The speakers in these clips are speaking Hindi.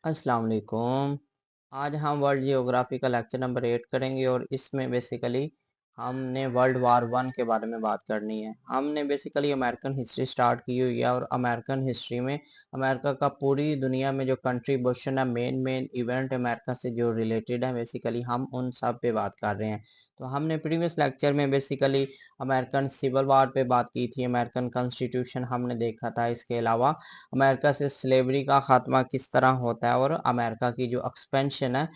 अस्सलाम वालेकुम। आज हम वर्ल्ड जियोग्राफी का लेक्चर नंबर 8 करेंगे और इसमें बेसिकली हमने वर्ल्ड वार वन के बारे में बात करनी है। हमने बेसिकली अमेरिकन हिस्ट्री स्टार्ट की हुई है और अमेरिकन हिस्ट्री में अमेरिका का पूरी दुनिया में जो कंट्रीब्यूशन है, मेन इवेंट अमेरिका से जो रिलेटेड है, बेसिकली हम उन सब पे बात कर रहे हैं। तो हमने प्रीवियस लेक्चर में बेसिकली अमेरिकन सिविल वार पे बात की थी, अमेरिकन कॉन्स्टिट्यूशन हमने देखा था। इसके अलावा अमेरिका से स्लेवरी का खात्मा किस तरह होता है और अमेरिका की जो एक्सपेंशन है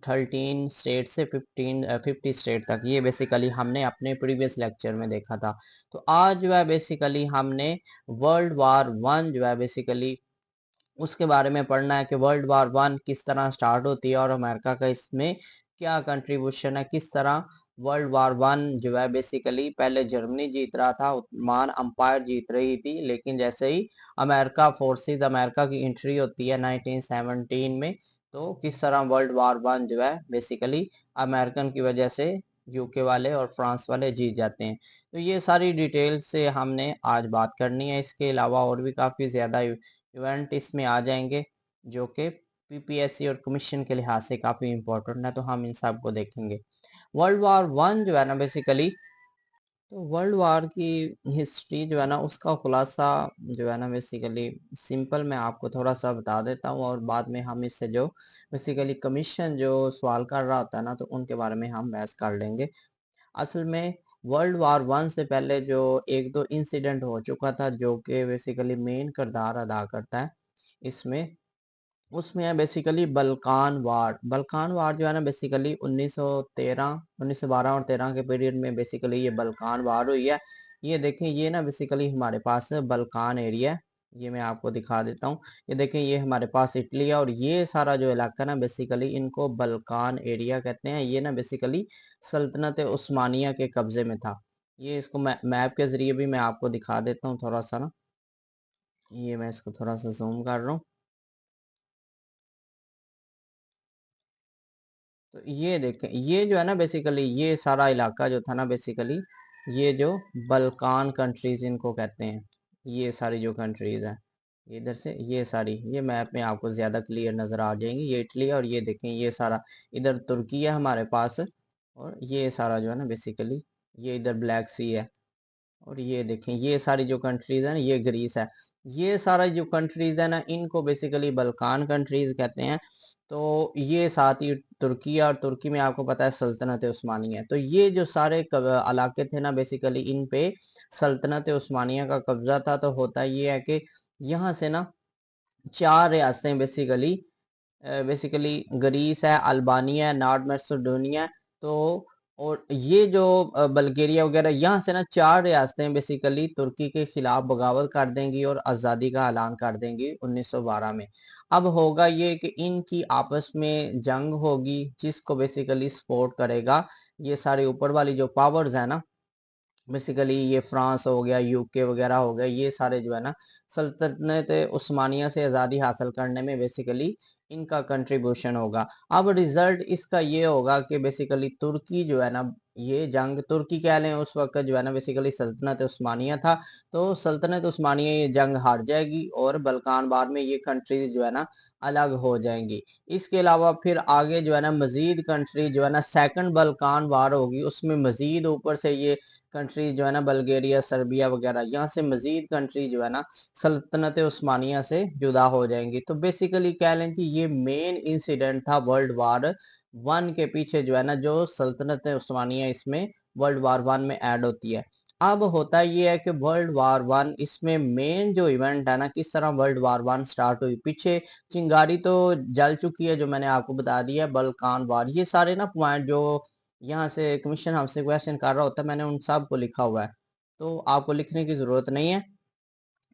13 स्टेट से 50 स्टेट तक, ये बेसिकली हमने अपने प्रीवियस लेक्चर में देखा था। तो आज जो है बेसिकली हमने वर्ल्ड वार वन जो है बेसिकली उसके बारे में पढ़ना है कि वर्ल्ड वार वन किस तरह स्टार्ट होती है और अमेरिका का इसमें क्या कंट्रीब्यूशन है, किस तरह वर्ल्ड वार वन जो है बेसिकली पहले जर्मनी जीत रहा था, ओटोमन अंपायर जीत रही थी, लेकिन जैसे ही अमेरिका फोर्सेस अमेरिका की एंट्री होती है 1917 में, तो किस तरह वर्ल्ड वार वन जो है बेसिकली अमेरिकन की वजह से यूके वाले और फ्रांस वाले जीत जाते हैं। तो ये सारी डिटेल से हमने आज बात करनी है। इसके अलावा और भी काफ़ी ज़्यादा इवेंट इसमें आ जाएंगे जो कि पीपीएससी और कमीशन के लिहाज से काफ़ी इंपॉर्टेंट है, तो हम इन सब को देखेंगे। वर्ल्ड वार वन जो है ना बेसिकली, तो वर्ल्ड वार की हिस्ट्री जो है ना उसका खुलासा जो है ना बेसिकली सिंपल मैं आपको थोड़ा सा बता देता हूँ और बाद में हम इससे जो बेसिकली कमीशन जो सवाल कर रहा होता है ना, तो उनके बारे में हम बहस कर लेंगे। असल में वर्ल्ड वार वन से पहले जो एक दो इंसिडेंट हो चुका था जो कि बेसिकली मेन किरदार अदा करता है इसमें, उसमें है बेसिकली बल्कान वार जो है ना बेसिकली 1913 1912 और 13 के पीरियड में बेसिकली ये बल्कान वार हुई है। ये देखें, ये ना बेसिकली हमारे पास बल्कान एरिया है। ये मैं आपको दिखा देता हूँ। ये देखें, ये हमारे पास इटली है और ये सारा जो इलाका ना बेसिकली इनको बल्कान एरिया कहते हैं। ये ना बेसिकली सल्तनत उस्मानिया के कब्जे में था। ये इसको मैप के जरिए भी मैं आपको दिखा देता हूँ थोड़ा सा ना। ये मैं इसको थोड़ा सा जूम कर रहा हूँ। तो ये देखें, ये जो है ना बेसिकली ये सारा इलाका जो था ना बेसिकली, ये जो बल्कान कंट्रीज इनको कहते हैं। ये सारी जो कंट्रीज हैं इधर से, ये सारी ये मैप में आपको ज़्यादा क्लियर नज़र आ जाएंगी। ये इटली है और ये देखें, ये सारा इधर तुर्की है हमारे पास, और ये सारा जो है ना बेसिकली ये इधर ब्लैक सी है। और ये देखें, ये सारी जो कंट्रीज है ना, ये ग्रीस है। ये सारा जो कंट्रीज है ना, इनको बेसिकली बल्कान कंट्रीज कहते हैं। तो ये साथ ही तुर्की है और तुर्की में आपको पता है सल्तनत उस्मानिया है। तो ये जो सारे इलाके थे ना बेसिकली इन पे सल्तनत उस्मानिया का कब्जा था। तो होता ये है कि यहाँ से ना चार रियासतें बेसिकली ग्रीस है, अल्बानिया है, नॉर्थ मैसेडोनिया है। तो और ये जो बल्गेरिया वगैरह, यहाँ से ना चार रियासतें बेसिकली तुर्की के खिलाफ बगावत कर देंगी और आज़ादी का ऐलान कर देंगी 1912 में। अब होगा ये कि इनकी आपस में जंग होगी, जिसको बेसिकली सपोर्ट करेगा ये सारे ऊपर वाली जो पावर्स है ना, बेसिकली ये फ्रांस हो गया, यूके वगैरह हो गया, ये सारे जो है ना सल्तनत उस्मानिया से आज़ादी हासिल करने में बेसिकली इनका कंट्रीब्यूशन होगा। अब रिजल्ट इसका ये होगा कि बेसिकली तुर्की जो है ना, ये जंग तुर्की कह लें, उस वक्त जो है ना बेसिकली सल्तनत उस्मानिया था। तो सल्तनत उस्मानिया ये जंग हार जाएगी और बल्कान वार में ये कंट्रीज जो है ना अलग हो जाएंगी। इसके अलावा फिर आगे जो है ना मजीद कंट्री जो है ना सेकंड बल्कान वार होगी, उसमें मजीद ऊपर से ये कंट्री जो है ना बल्गेरिया, सर्बिया वगैरह, यहाँ से मजीद कंट्री जो है ना सल्तनत उस्मानिया से जुदा हो जाएंगी। तो बेसिकली कह लें कि ये मेन इंसिडेंट था वर्ल्ड वार वन के पीछे जो है ना, जो सल्तनत उस्मानिया इसमें वर्ल्ड वार वन में ऐड होती है। अब होता ये है कि वर्ल्ड वार वन इसमें मेन जो इवेंट है ना, किस तरह वर्ल्ड वार वन स्टार्ट हुई। पीछे चिंगारी तो जल चुकी है जो मैंने आपको बता दिया, बल्कान वार, ये सारे ना पॉइंट जो यहाँ से कमीशन हमसे क्वेश्चन कर रहा होता है, मैंने उन सब को लिखा हुआ है, तो आपको लिखने की जरूरत नहीं है।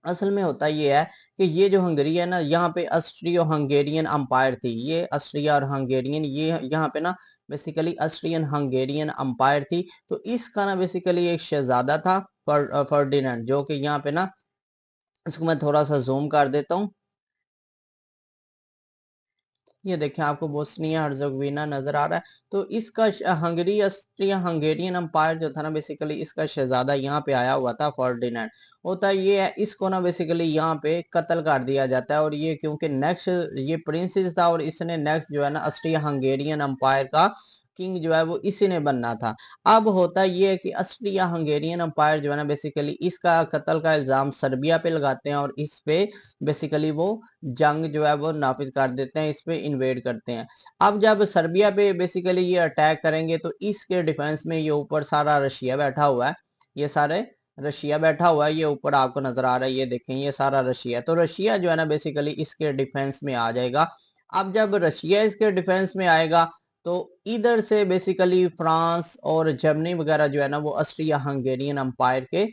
असल में होता ये है कि ये जो हंगरी है ना, यहाँ पे ऑस्ट्रियो हंगेरियन अंपायर थी। ये ऑस्ट्रिया और हंगेरियन, ये यहाँ पे ना बेसिकली ऑस्ट्रियन हंगेरियन अंपायर थी। तो इसका ना बेसिकली एक शहजादा था फर्डिनेंड, जो कि यहाँ पे ना, इसको मैं थोड़ा सा जूम कर देता हूँ। ये देखें आपको बोस्निया हर्जोगोविना नजर आ रहा है। तो इसका हंगरी ऑस्ट्रिया हंगेरियन एम्पायर जो था ना बेसिकली इसका शहजादा यहाँ पे आया हुआ था फर्डिनेंड। होता ये है इसको ना बेसिकली यहाँ पे कत्ल कर दिया जाता है, और ये क्योंकि नेक्स्ट ये प्रिंसेस था और इसने नेक्स्ट जो है ना ऑस्ट्रिया हंगेरियन एम्पायर का किंग जो है वो इसी ने बनना था। अब होता ये है कि ऑस्ट्रिया हंगेरियन एम्पायर जो है ना बेसिकली इसका कत्ल का इल्जाम सर्बिया पे लगाते हैं, और इस पे बेसिकली वो जंग जो है वो नाफिज कर देते हैं, इस पे इन्वेड करते हैं। अब जब सर्बिया पे बेसिकली ये अटैक करेंगे तो इसके डिफेंस में ये ऊपर सारा रशिया बैठा हुआ है, ये सारे रशिया बैठा हुआ है, ये ऊपर आपको नजर आ रहा है, ये देखें ये सारा रशिया। तो रशिया जो है ना बेसिकली इसके डिफेंस में आ जाएगा। अब जब रशिया इसके डिफेंस में आएगा तो इधर से बेसिकली फ्रांस और जर्मनी वगैरह जो है ना वो ऑस्ट्रिया हंगेरियन एम्पायर के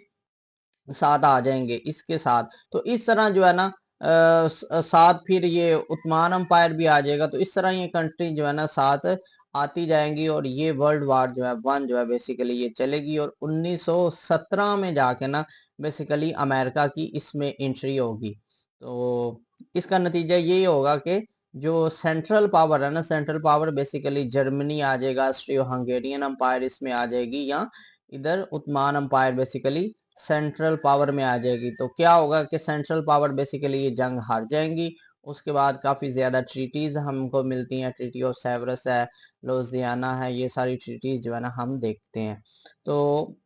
साथ आ जाएंगे इसके साथ। तो इस तरह जो है ना साथ फिर ये उस्मान अम्पायर भी आ जाएगा। तो इस तरह ये कंट्री जो है ना साथ आती जाएंगी, और ये वर्ल्ड वार जो है वन जो है बेसिकली ये चलेगी, और 1917 में जाके ना बेसिकली अमेरिका की इसमें एंट्री होगी। तो इसका नतीजा यही होगा कि जो सेंट्रल पावर है ना, सेंट्रल पावर बेसिकली जर्मनी आ जाएगा, ऑस्ट्रियो हंगेरियन अम्पायर इसमें आ जाएगी, या इधर उस्मान अम्पायर बेसिकली सेंट्रल पावर में आ जाएगी। तो क्या होगा कि सेंट्रल पावर बेसिकली ये जंग हार जाएंगी। उसके बाद काफी ज्यादा ट्रीटीज हमको मिलती हैं, ट्रीटी ऑफ सेवरस है, लोजियाना है, ये सारी ट्रीटीज जो है ना हम देखते हैं। तो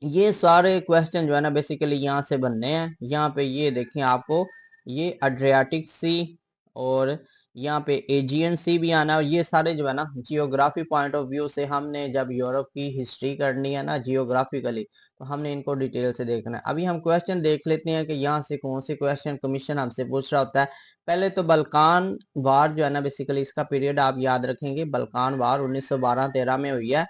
ये सारे क्वेश्चन जो है ना बेसिकली यहाँ से बनने हैं। यहाँ पे ये देखें आपको ये अड्रियाटिक सी और यहाँ पे एजियन सी भी आना है, और ये सारे जो है ना जियोग्राफी पॉइंट ऑफ व्यू से हमने जब यूरोप की हिस्ट्री करनी है ना जियोग्राफिकली, तो हमने इनको डिटेल से देखना है। अभी हम क्वेश्चन देख लेते हैं कि यहाँ से कौन से क्वेश्चन कमीशन हमसे पूछ रहा होता है। पहले तो बल्कान वार जो है ना बेसिकली इसका पीरियड आप याद रखेंगे, बल्कान वार 1912-13 में हुई है,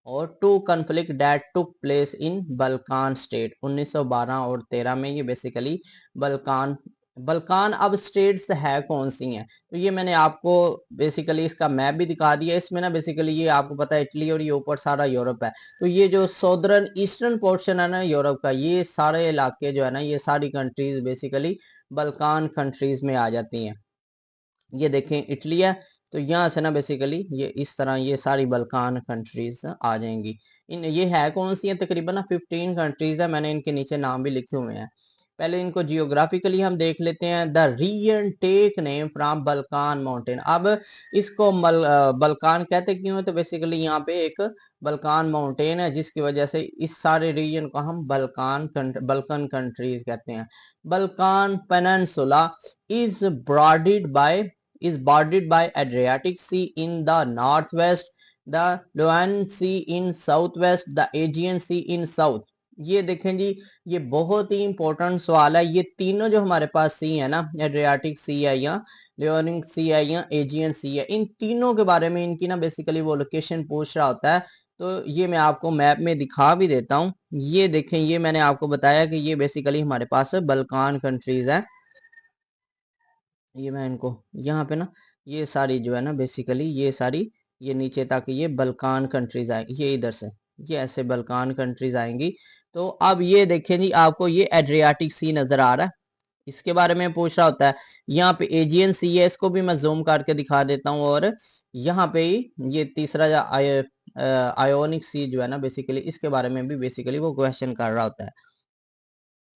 और two conflict that took place in Balkan state 1912 और 13 में, ये बेसिकली बल्कान बल्कान अब स्टेट्स है कौन सी हैं, तो ये मैंने आपको बेसिकली इसका मैप भी दिखा दिया। इसमें ना बेसिकली ये आपको पता है इटली और ये ऊपर सारा यूरोप है। तो ये जो सौदर्न ईस्टर्न पोर्शन है ना यूरोप का, ये सारे इलाके जो है ना ये सारी कंट्रीज बेसिकली बल्कान कंट्रीज में आ जाती हैं। ये देखें इटली है, तो यहाँ से ना बेसिकली ये इस तरह ये सारी बल्कान कंट्रीज आ जाएंगी। इन ये है कौन सी है, तकरीबन ना 15 कंट्रीज है, मैंने इनके नीचे नाम भी लिखे हुए हैं। पहले इनको जियोग्राफिकली हम देख लेते हैं। The region take name from Balkan mountain. अब इसको बल्कान कहते क्यों है, तो बेसिकली यहाँ पे एक बल्कान माउंटेन है जिसकी वजह से इस सारे रीजन को हम बल्कन कंट्रीज कहते हैं। Balkan peninsula is bordered by Adriatic Sea in the northwest, the Ionian Sea in southwest, the Aegean Sea in south। ये देखें जी, ये बहुत ही इंपॉर्टेंट सवाल है। ये तीनों जो हमारे पास सी है ना, एड्रियाटिक सी है या लियोनिक सी है या एजियन सी है, इन तीनों के बारे में इनकी ना बेसिकली वो लोकेशन पूछ रहा होता है। तो ये मैं आपको मैप में दिखा भी देता हूँ। ये देखें, ये मैंने आपको बताया कि ये बेसिकली हमारे पास बल्कान कंट्रीज है। ये मैं इनको यहाँ पे ना ये सारी जो है ना बेसिकली ये सारी ये नीचे तक ये बल्कान कंट्रीज आएंगी, ये इधर से ये ऐसे बल्कान कंट्रीज आएंगी। तो अब ये देखें जी, आपको ये एड्रियाटिक सी नजर आ रहा है, इसके बारे में पूछ रहा होता है। यहाँ पे एजियन सी है, इसको भी मैं जूम करके दिखा देता हूँ। और यहाँ पे ही ये तीसरा जो आयोनिक सी जो है ना बेसिकली इसके बारे में भी बेसिकली वो क्वेश्चन कर रहा होता है।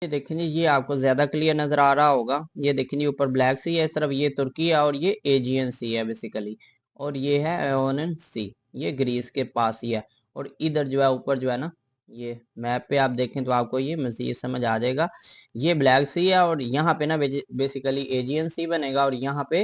ये देखें जी, ये आपको ज्यादा क्लियर नजर आ रहा होगा। ये देखें जी, ऊपर ब्लैक सी है, इस तरफ ये तुर्की है, और ये एजियन सी है बेसिकली, और ये है आयोनियन सी, ये ग्रीस के पास ही है। और इधर जो है ऊपर जो है ना ये मैप पे आप देखें तो आपको ये मजीद समझ आ जाएगा। ये ब्लैक सी है, और यहाँ पे ना बेसिकली एजियन सी बनेगा, और यहाँ पे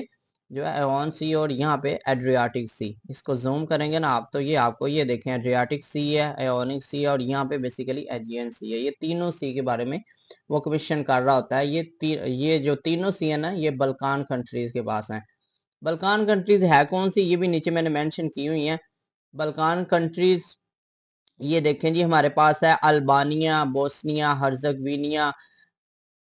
जो है एवन सी, और यहाँ पे एड्रियाटिक सी। इसको जूम करेंगे ना आप तो ये आपको ये देखें एड्रियाटिक सी है, एयोनिक सी है, और यहाँ पे बेसिकली एजियन सी है। ये तीनों सी के बारे में वो क्वेश्चन कर रहा होता है। ये जो तीनों सी है ना ये बल्कान कंट्रीज के पास हैं। बल्कान कंट्रीज है कौन सी, ये भी नीचे मैंने मेंशन की हुई है। बल्कान कंट्रीज ये देखें जी, हमारे पास है Albania, Bosnia Herzegovina,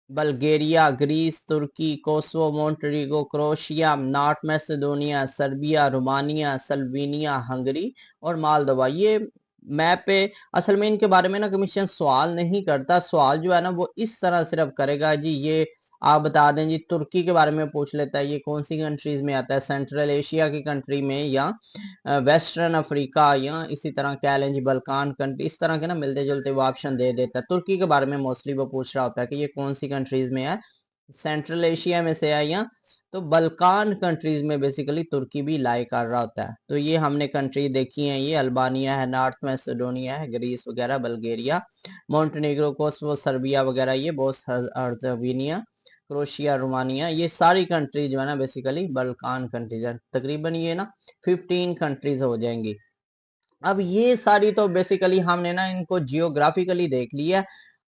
Bulgaria, Greece, Turkey, Kosovo, Montenegro, Croatia, North Macedonia, Serbia, Romania, Slovenia, Hungary और मालदोवा। ये मैप पे असल में इनके बारे में ना कमीशन सवाल नहीं करता। सवाल जो है ना वो इस तरह सिर्फ करेगा जी, ये आप बता दें जी, तुर्की के बारे में पूछ लेता है, ये कौन सी कंट्रीज में आता है, सेंट्रल एशिया की कंट्री में या वेस्टर्न अफ्रीका, या इसी तरह कह लें जी बल्कान कंट्री, इस तरह के ना मिलते जुलते वो ऑप्शन दे देता है। तुर्की के बारे में मोस्टली वो पूछ रहा होता है कि ये कौन सी कंट्रीज में है, सेंट्रल एशिया में से है या तो बल्कान कंट्रीज में बेसिकली तुर्की भी लाई कर रहा होता है। तो ये हमने कंट्री देखी है, ये अल्बानिया है, नॉर्थ मैसेडोनिया है, ग्रीस वगैरह, बल्गेरिया, मोंटेनेग्रो, कोसोवो, सर्बिया वगैरह, ये बोस्निया हर्जेगोविना, क्रोशिया, रोमानिया, ये सारी कंट्री जो है ना बेसिकली बल्कान कंट्रीज है। तकरीबन ये ना 15 कंट्रीज हो जाएंगी। अब ये सारी तो बेसिकली हमने ना इनको जियोग्राफिकली देख लिया।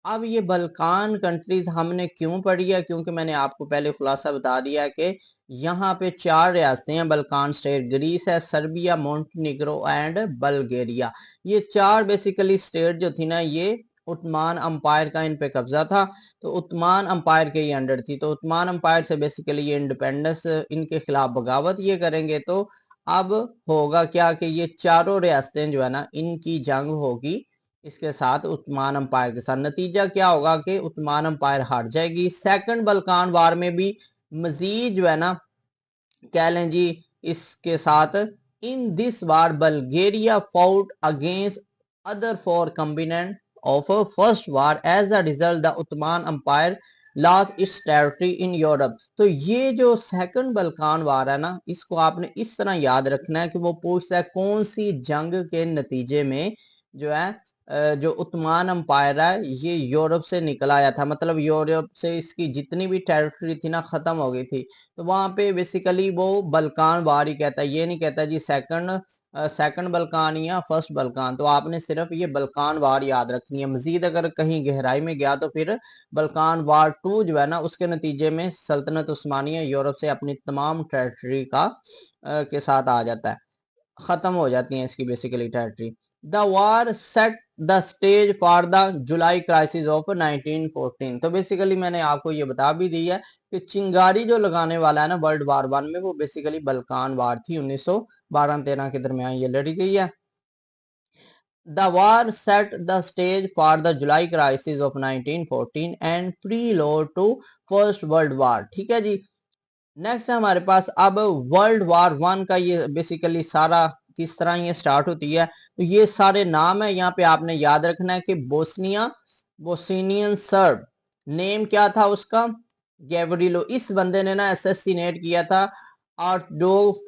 अब ये बल्कान कंट्रीज हमने क्यों पढ़ी है, क्योंकि मैंने आपको पहले खुलासा बता दिया कि यहाँ पे 4 रियासतें हैं बल्कान स्टेट, ग्रीस है, सर्बिया, मोंटेनिग्रो एंड बल्गेरिया। ये 4 बेसिकली स्टेट जो थी ना, ये उस्मान अंपायर का इन पे कब्जा था, तो उस्मान अंपायर के ये अंडर थी। तो उस्मान अंपायर से बेसिकली ये इंडिपेंडेंस, इनके खिलाफ बगावत ये करेंगे। तो अब होगा क्या कि ये चारों रियासतें जो है ना, इनकी जंग होगी इसके साथ, उस्मान अंपायर के साथ। नतीजा क्या होगा कि उस्मान अंपायर हार जाएगी। सेकंड बल्कान वार में भी मजीद जो है ना कह लें जी इसके साथ, in this war Bulgaria fought against other four combatant of first war, as a result the Osman empire lost its territory in Europe. तो ये जो सेकंड बल्कान वार है ना, इसको आपने इस तरह याद रखना है कि वो पूछता है कौन सी जंग के नतीजे में जो है जो उस्मान अंपायर है ये यूरोप से निकल आया था, मतलब यूरोप से इसकी जितनी भी टेरिटरी थी ना खत्म हो गई थी। तो वहां पे बेसिकली वो बल्कान वार ही कहता है, ये नहीं कहता जी सेकंड बल्कान या फर्स्ट बल्कान। तो आपने सिर्फ ये बल्कान वार याद रखनी है। मजीद अगर कहीं गहराई में गया तो फिर बल्कान वार 2 जो है ना, उसके नतीजे में सल्तनत उस्मानिया यूरोप से अपनी तमाम टेरिटरी का के साथ आ जाता है, खत्म हो जाती है इसकी basically territory. The war set the stage for the July crisis of 1914। तो बेसिकली मैंने आपको ये बता भी दी है कि चिंगारी जो लगाने वाला है ना वर्ल्ड वार 1 में, वो बेसिकली बल्कान वार थी, 1912-13 के दरमियान ये लड़ी गई है। The war set the stage for the July crisis of 1914 and prelude to First World War। ठीक है जी। नेक्स्ट है हमारे पास अब वर्ल्ड वार 1 का, ये बेसिकली सारा किस तरह ये स्टार्ट होती है। तो ये सारे नाम है, यहाँ पे आपने याद रखना है कि बोस्नियन सर्ब, नेम क्या था उसका, गैब्रिलो। इस बंदे ने ना असैसिनेट किया था आर्चडुक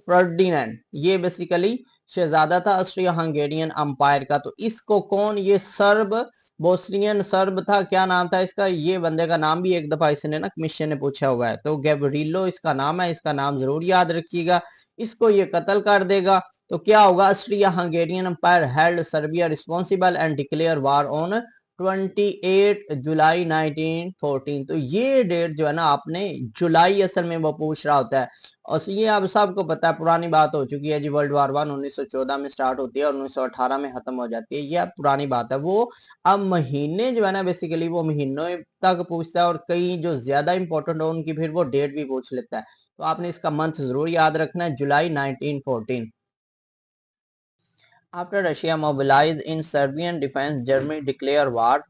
फर्डिनेंड, ये बेसिकली शहजादा था ऑस्ट्रिया हंगेरियन अंपायर का। तो इसको कौन, ये सर्ब, बोस्नियन सर्ब था, क्या नाम था इसका, ये बंदे का नाम भी एक दफा इसने ना कमीशन ने पूछा हुआ है। तो गैब्रिलो इसका नाम है, इसका नाम जरूर याद रखिएगा। इसको ये कत्ल कर देगा। तो क्या होगा, Austria Hungarian umpire held Serbia responsible and declare war on 28 जुलाई 1914। तो ये डेट जो है ना आपने, जुलाई असल में वो पूछ रहा होता है। और ये आप सबको पता है, पुरानी बात हो चुकी है जी। वर्ल्ड वार 1 1914 में स्टार्ट होती है और 1918 में खत्म हो जाती है, ये पुरानी बात है। वो अब महीने जो है ना बेसिकली वो महीनों तक पूछता है, और कई जो ज्यादा इंपॉर्टेंट हो उनकी फिर वो डेट भी पूछ लेता है। तो आपने इसका मंथ जरूर याद रखना है, जुलाई 1914। After Russia mobilized in Serbian defense, Germany declared war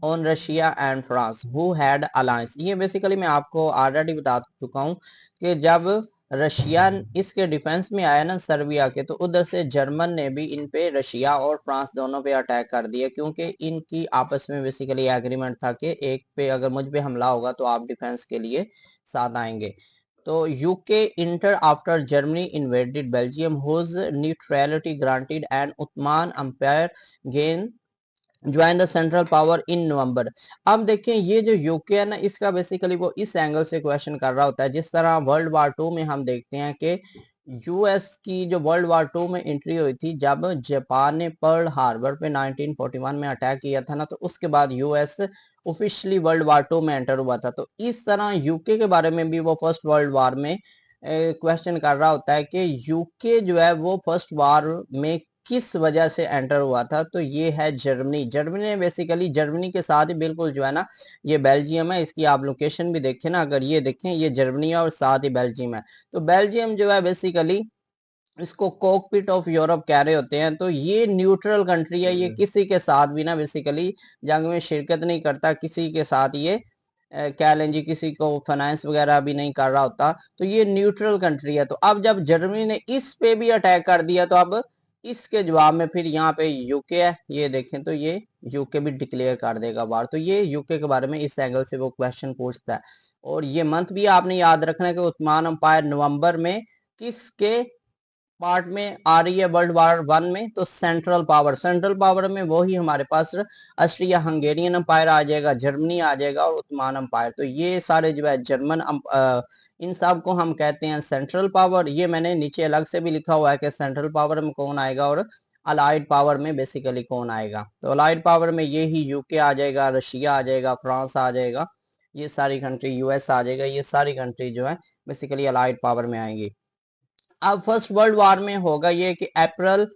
on Russia and France, who had alliance। ये बेसिकली मैं आपको ऑलरेडी बता चुका हूँ कि जब रशिया इसके डिफेंस में आया ना सर्बिया के, तो उधर से जर्मन ने भी इन पे, रशिया और फ्रांस दोनों पे अटैक कर दिया, क्योंकि इनकी आपस में बेसिकली एग्रीमेंट था कि एक पे अगर मुझ पे हमला होगा तो आप डिफेंस के लिए साथ आएंगे। तो UK enter after Germany invaded Belgium whose neutrality granted and Osman empire gain join the central power in November. अब देखें ये जो यूके है ना, इसका बेसिकली वो इस एंगल से क्वेश्चन कर रहा होता है, जिस तरह वर्ल्ड वार 2 में हम देखते हैं कि यूएस की जो वर्ल्ड वार 2 में एंट्री हुई थी, जब जापान ने पर्ल हार्बर पे 1941 में अटैक किया था ना, तो उसके बाद यूएस ऑफिशियली वर्ल्ड वार 2 में एंटर हुआ था। तो इस तरह यूके के बारे में भी वो फर्स्ट वर्ल्ड वार में क्वेश्चन कर रहा होता है कि यूके जो है वो फर्स्ट वार में किस वजह से एंटर हुआ था। तो ये है जर्मनी। जर्मनी ने बेसिकली, जर्मनी के साथ ही बिल्कुल जो है ना ये बेल्जियम है, इसकी आप लोकेशन भी देखें ना, अगर ये देखें ये जर्मनी है और साथ ही बेल्जियम है। तो बेल्जियम जो है बेसिकली इसको कॉकपिट ऑफ यूरोप कह रहे होते हैं। तो ये न्यूट्रल कंट्री है, ये किसी के साथ भी ना बेसिकली जंग में शिरकत नहीं करता, किसी के साथ ये कह लें जी किसी को फाइनेंस वगैरह भी नहीं कर रहा होता, तो ये न्यूट्रल कंट्री है। तो अब जब जर्मनी ने इस पे भी अटैक कर दिया तो अब इसके जवाब में फिर यहाँ पे यूके है, ये देखें तो ये यूके भी डिक्लेयर कर देगा बाहर। तो ये यूके के बारे में इस एंगल से वो क्वेश्चन पूछता है। और ये मंथ भी आपने याद रखना है कि उस्मान अंपायर नवंबर में किसके पार्ट में आ रही है वर्ल्ड वार वन में, तो सेंट्रल पावर। सेंट्रल पावर में वही हमारे पास ऑस्ट्रिया हंगेरियन अंपायर आ जाएगा, जर्मनी आ जाएगा और उस्मान अंपायर। तो ये सारे जो है जर्मन इन सब को हम कहते हैं सेंट्रल पावर। ये मैंने नीचे अलग से भी लिखा हुआ है कि सेंट्रल पावर में कौन आएगा और अलाइड पावर में बेसिकली कौन आएगा। तो अलाइड पावर में ये ही यूके आ जाएगा, रशिया आ जाएगा, फ्रांस आ जाएगा, ये सारी कंट्री, यूएस आ जाएगा, ये सारी कंट्री जो है बेसिकली अलाइड पावर में आएंगी। अब फर्स्ट वर्ल्ड वॉर में होगा ये कि April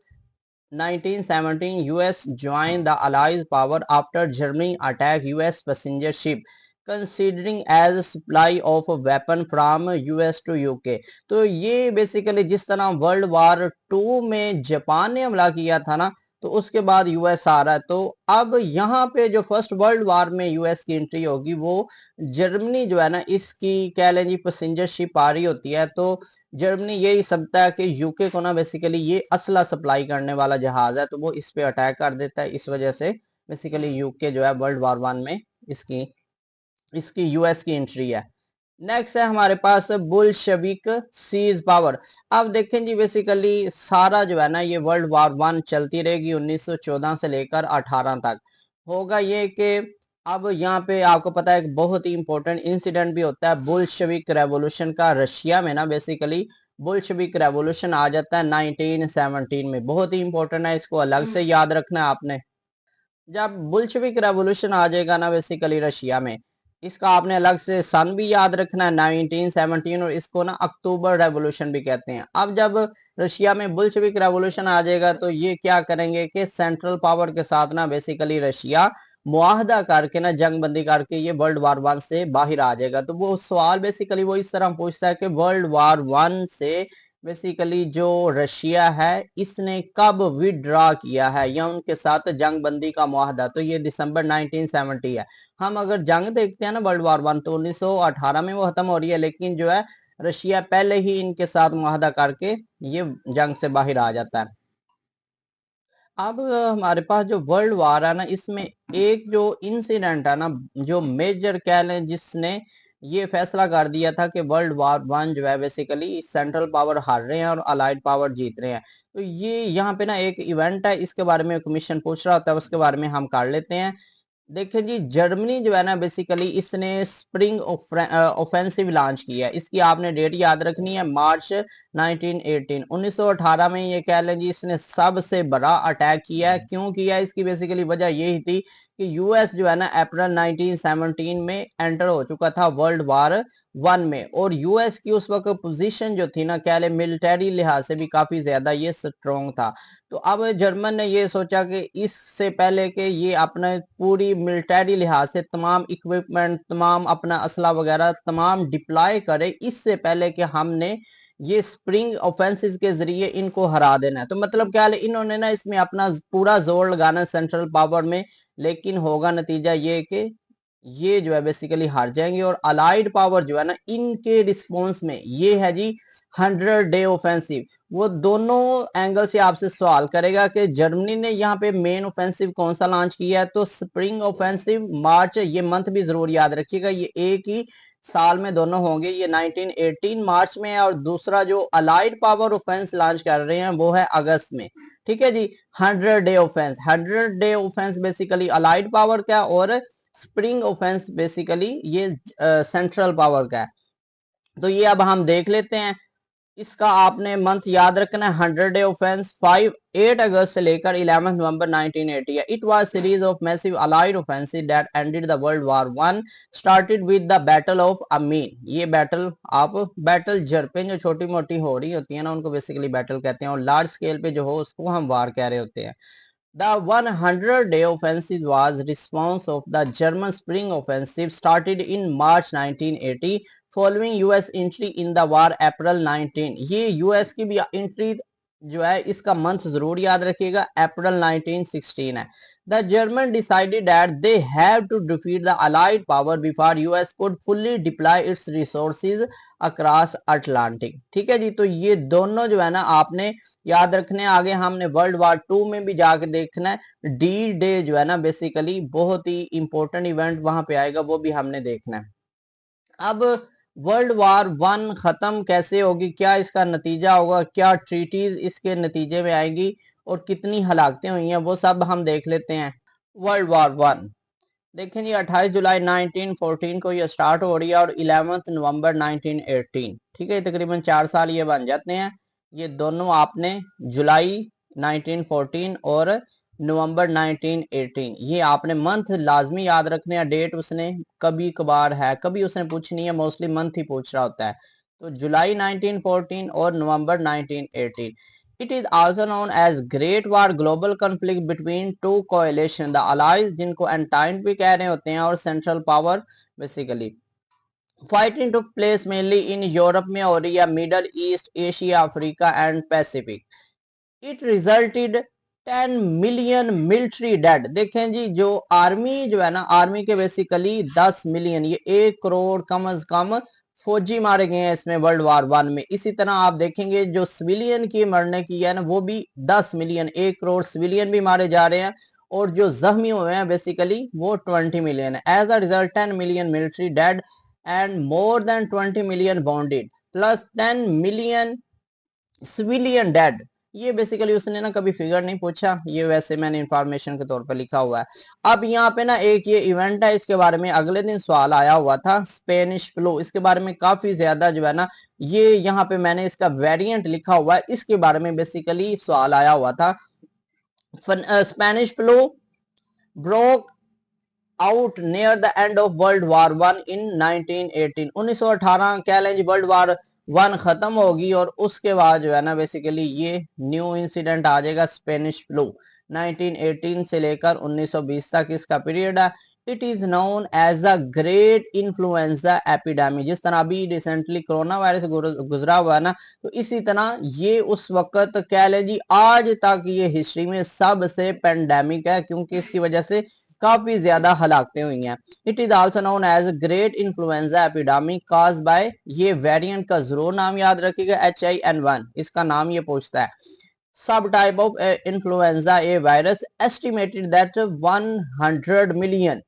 1917 US join the allies power after Germany attack US passenger ship considering as supply of weapon from US to UK. तो ये बेसिकली जिस तरह वर्ल्ड वार टू में जापान ने हमला किया था ना, तो उसके बाद यूएस आ रहा है। तो अब यहाँ पे जो फर्स्ट वर्ल्ड वार में यूएस की एंट्री होगी वो जर्मनी जो है ना, इसकी कह लें जी पैसेंजर शिप आ रही होती है। तो जर्मनी यही समझता है कि यूके को ना बेसिकली ये असला सप्लाई करने वाला जहाज है, तो वो इस पे अटैक कर देता है। इस वजह से बेसिकली यूके जो है वर्ल्ड वार वन में इसकी इसकी यूएस की एंट्री है। नेक्स्ट है हमारे पास बुल्शेविक सीज पावर। अब देखें जी बेसिकली सारा जो है ना ये वर्ल्ड वार वन चलती रहेगी 1914 से लेकर 18 तक। होगा ये कि अब यहाँ पे आपको पता है एक बहुत ही इंपॉर्टेंट इंसिडेंट भी होता है बुल्शेविक रेवोल्यूशन का। रशिया में ना बेसिकली बुल्शेविक रेवोल्यूशन आ जाता है 1917 में, बहुत ही इंपॉर्टेंट है, इसको अलग से याद रखना है आपने। जब बुल्शेविक रेवोल्यूशन आ जाएगा ना बेसिकली रशिया में, इसका आपने अलग से सन भी याद रखना है 1917, और इसको ना अक्टूबर रेवोल्यूशन भी कहते हैं। अब जब रशिया में बुल्शेविक रेवोल्यूशन आ जाएगा तो ये क्या करेंगे कि सेंट्रल पावर के साथ ना बेसिकली रशिया मुआहदा करके ना जंग बंदी करके ये वर्ल्ड वार वन से बाहर आ जाएगा। तो वो सवाल बेसिकली वो इस तरह पूछता है कि वर्ल्ड वार वन से बेसिकली जो रशिया है इसने कब विड्रॉ किया है या उनके साथ जंग बंदी का मुआहदा। तो ये दिसंबर 1970 है। हम अगर जंग देखते हैं ना वर्ल्ड वार वन, तो 1918 में वो खत्म हो रही है, लेकिन जो है रशिया पहले ही इनके साथ मुआहदा करके ये जंग से बाहर आ जाता है। अब हमारे पास जो वर्ल्ड वार है ना, इसमें एक जो इंसिडेंट है ना जो मेजर कह लें जिसने ये फैसला कर दिया था कि वर्ल्ड वार वन जो है बेसिकली सेंट्रल पावर हार रहे हैं और अलाइड पावर जीत रहे हैं। तो ये यहाँ पे ना एक इवेंट है, इसके बारे में कमीशन पूछ रहा होता है, उसके बारे में हम कर लेते हैं। देखिए जी जर्मनी जो है ना बेसिकली इसने स्प्रिंग ऑफेंसिव लॉन्च किया है। इसकी आपने डेट याद रखनी है, मार्च 1918 1918 में ये कह लें जी इसने सबसे बड़ा अटैक किया है। क्यों किया है, इसकी बेसिकली वजह यही थी कि यूएस जो है ना अप्रैल 1917 में एंटर हो चुका था वर्ल्ड वार वन में, और यूएस की उस वक्त पोजीशन जो थी ना कह ले मिलिट्री लिहाज से भी काफी ज्यादा ये स्ट्रॉन्ग था। तो अब जर्मन ने ये सोचा कि इससे पहले कि ये अपने पूरी मिलिट्री लिहाज से तमाम इक्विपमेंट, तमाम अपना असला वगैरह तमाम डिप्लॉय करे, इससे पहले कि हमने ये स्प्रिंग ऑफेंसिस के जरिए इनको हरा देना है। तो मतलब क्या है, इन्होंने ना इसमें अपना पूरा जोर लगाना है सेंट्रल पावर में, लेकिन होगा नतीजा ये कि ये जो है बेसिकली हार जाएंगे। और अलाइड पावर जो है ना इनके रिस्पॉन्स में ये है जी 100 डे ऑफेंसिव। वो दोनों एंगल से आपसे सवाल करेगा कि जर्मनी ने यहाँ पे मेन ऑफेंसिव कौन सा लॉन्च किया है, तो स्प्रिंग ऑफेंसिव मार्च, ये मंथ भी जरूर याद रखिएगा, ये एक ही साल में दोनों होंगे। ये 1918 मार्च में है और दूसरा जो अलाइड पावर ऑफेंस लॉन्च कर रहे हैं वो है अगस्त में। ठीक है जी, 100 day offence, 100 day offence basically allied power का, और स्प्रिंग ऑफेंस बेसिकली ये सेंट्रल पावर का है। तो ये अब हम देख लेते हैं, इसका आपने मंथ याद रखना है। 100 डे ऑफेंस 8 अगस्त से लेकर 11 नवंबर 1980 है। It was series of massive allied offensive that ended the world war one, started with the battle of Amiens. ये बैटल, आप बैटल जरपें जो छोटी मोटी हो रही होती है ना उनको बेसिकली बैटल कहते हैं, और लार्ज स्केल पे जो हो उसको हम वार कह रहे होते हैं। The 100-day offensive was response of the German Spring Offensive started in March 1980 following US entry in the war April 19। ये US की भी एंट्री जो है इसका मंथ जरूर याद रखिएगा, अप्रैल 1916 है। The German decided that they have to defeat the allied power before US could fully deploy its resources across Atlantic. ठीक है जी, तो ये दोनों जो है ना आपने याद रखने। आगे हमने वर्ल्ड वार 2 में भी जाके देखना है, डी डे जो है ना बेसिकली बहुत ही इंपॉर्टेंट इवेंट वहां पे आएगा, वो भी हमने देखना है। अब वर्ल्ड वार 1 खत्म कैसे होगी, क्या इसका नतीजा होगा, क्या ट्रीटीज इसके नतीजे में आएगी और कितनी हलाकतें हुई हैं, वो सब हम देख लेते हैं। वर्ल्ड वार 1 देखें जी, 28 जुलाई 1914 को ये स्टार्ट हो रही है और 11 नवंबर 1918। ठीक है, तकरीबन 4 साल ये बन जाते हैं। ये दोनों आपने जुलाई 1914 और नवंबर 1918 ये आपने मंथ लाजमी याद रखने हैं। डेट उसने कभी कभार है, कभी उसने पूछनी है, मोस्टली मंथ ही पूछ रहा होता है। तो जुलाई 1914 और नवंबर 1918। It is also known as Great War, global conflict between two coalition, the allies जिनको एंटाइन भी कह रहे होते हैं और central power basically. Fighting took place mainly in Europe में हो रही है, middle east, Asia, Africa and Pacific. It resulted 10 million military dead. देखें जी, जो आर्मी जो है ना, आर्मी के बेसिकली 10 मिलियन, ये 1 करोड़ कम अज कम फौजी मारे गए हैं इसमें वर्ल्ड वार 1 में। इसी तरह आप देखेंगे जो सिविलियन की मरने की है ना, वो भी 10 मिलियन, 1 करोड़ सिविलियन भी मारे जा रहे हैं और जो जख्मी हुए हैं बेसिकली वो 20 मिलियन है। As a result 10 million military dead and more than 20 million bonded plus 10 million civilian dead. ये बेसिकली उसने ना कभी फिगर नहीं पूछा, ये वैसे मैंने इंफॉर्मेशन के तौर पर लिखा हुआ है। अब यहाँ पे ना एक ये इवेंट है, इसके बारे में अगले दिन सवाल आया हुआ था, स्पेनिश फ्लू। इसके बारे में काफी ज्यादा जो है ना, ये यहाँ पे मैंने इसका वेरिएंट लिखा हुआ है, इसके बारे में बेसिकली सवाल आया हुआ था। Spanish flu broke out near the end of world war 1 इन 1918। 1918 कह लें जी, वर्ल्ड वार 1 खत्म होगी और उसके बाद जो है ना बेसिकली ये न्यू इंसिडेंट आ जाएगा, स्पेनिश फ्लू। 1918 से लेकर 1920 तक इसका पीरियड है। It is known as a great influenza epidemic. जिस तरह अभी रिसेंटली कोरोना वायरस गुजरा हुआ है ना, तो इसी तरह ये उस वक्त कह लें जी, आज तक ये हिस्ट्री में सबसे पेंडेमिक है, क्योंकि इसकी वजह से काफी ज्यादा हलाकतें हुई हैं। It is also known as great influenza epidemic cause by, ये वेरिएंट का जरूर नाम याद रखिएगा, H1N1 इसका नाम ये पूछता है। सब type of influenza A virus estimated that 100 million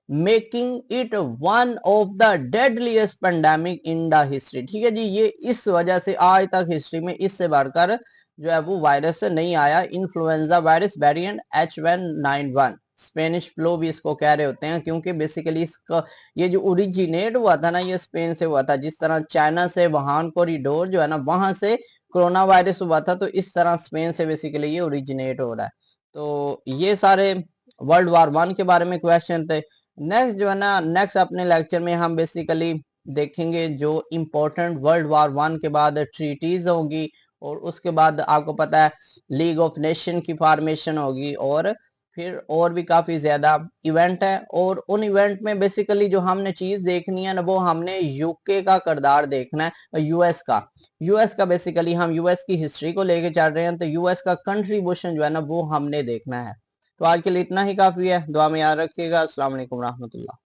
making it one of the deadliest pandemic in the history. ठीक है जी, ये इस वजह से आज तक हिस्ट्री में इससे बढ़कर जो है वो वायरस नहीं आया, influenza virus variant H1N1। Spanish flu भी इसको कह रहे होते हैं, क्योंकि बेसिकली इसका ये जो ओरिजिनेट हुआ था ना, ये स्पेन से हुआ था। जिस तरह चाइना से वुहान कॉरिडोर जो है ना, वहां से कोरोना वायरस हुआ था, तो इस तरह स्पेन से बेसिकली ये ओरिजिनेट हो रहा है। तो ये सारे वर्ल्ड वार 1 के बारे में क्वेश्चन थे। नेक्स्ट जो है ना, नेक्स्ट अपने लेक्चर में हम बेसिकली देखेंगे जो इम्पोर्टेंट वर्ल्ड वार 1 के बाद ट्रीटीज होगी, और उसके बाद आपको पता है लीग ऑफ नेशन की फॉर्मेशन होगी, और फिर और भी काफी ज्यादा इवेंट है। और उन इवेंट में बेसिकली जो हमने चीज देखनी है ना, वो हमने यूके का किरदार देखना है, यूएस का बेसिकली हम यूएस की हिस्ट्री को लेके चल रहे हैं, तो यूएस का कंट्रीब्यूशन जो है ना वो हमने देखना है। तो आज के लिए इतना ही काफी है। दुआ में याद रखिएगा। अस्सलाम वालेकुम रहमतुल्लाह।